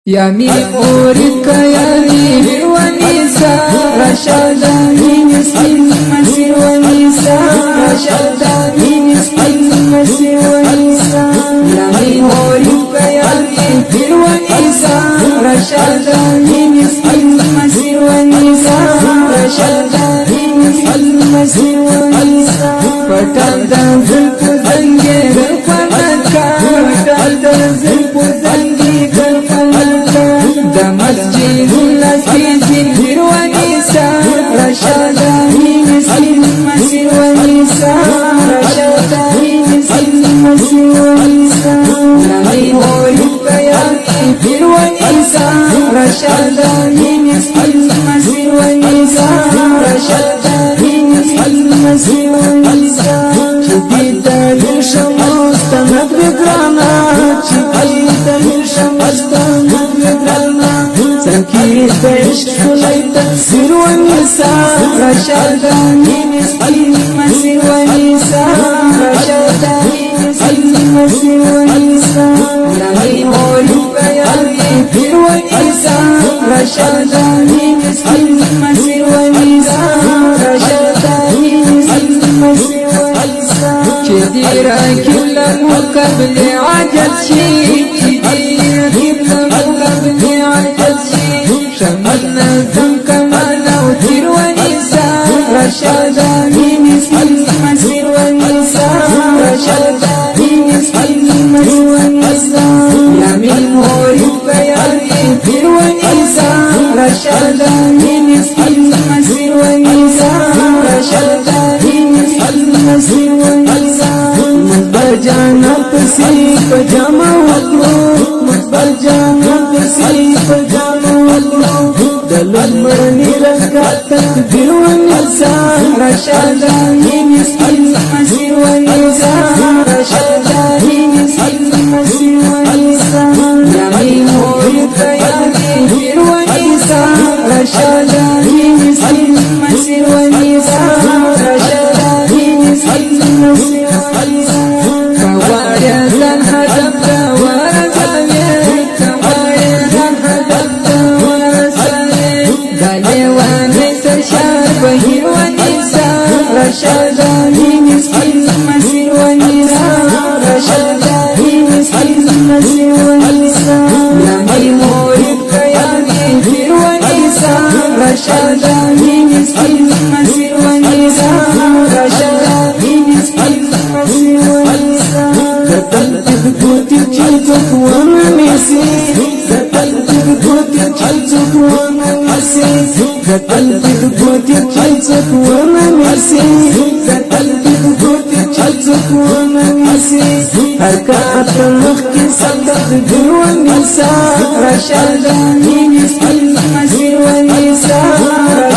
يا مورك يا مير ونساء رشدا من مسكين مسير ونساء رشدا من مسكين مسير ونساء يا مورك يا مير ونساء رشدا من مسكين مسير ونساء رشدا من مسكين مسير ونساء فتادا زلف زنجي بالفنكا فتادا زلف زنجي دا مسجد الاسيد ونساء رشدا مسكين مسير ونساء رشدا مسكين مسير ونساء نبي مولك يا كبير ونساء رشدا مسكين مسير ونساء رشدا مسكين مسير ونساء شديد الشمس تمغرب رانا شديد الشمس تمغرب رانا سكيت عشق شلي تكسير ونساء رشدا مسكين مسير ونساء رشدا مسكين مسير ونساء نبي مولك يا كبير ونساء رشدا مسكين مسير ونساء رشدا مسكين مسير ونساء شديرا كل مقبل عجل شيء شديرا كل مقبل عجل شيء شملنا ذنك ما نوتر ونساء رشدا مسكين مسير ونساء رشدا مسكين مسير ونساء يا من مولك يا كبير ونساء رشدا مسكين مسير ونساء رشدا مسكين مسير ونساء مدبر جانا پسی پجاما وکلو مدبر جانا پسی پجاما وکلو دلون مرنی رکا تکبیر ونساء رشدا مسکین مسیر ونساء رشدا مسکین مسیر ونساء یامین مولک یا کبیر ونساء رشدا مسکین مسیر ونساء رشدا مسکین مسیر ونساء كوايدان هدفت ورسالك كوايدان هدفت ورسالك داليوان ليس شابه ونساء رشدا مسكين مسير ونساء رشدا مسكين مسير ونساء يا مولك يا كبير ونساء رشدا مسكين مسير ونساء رشدا مسكين مسير ونساء قتلت بقوتي جلدك ونسي قتلت بقوتي جلدك ونسي قتلت بقوتي جلدك ونسي قتلت بقوتي جلدك ونسي حركات مخي صدق بالونساء رشدا مسكين مسير ونساء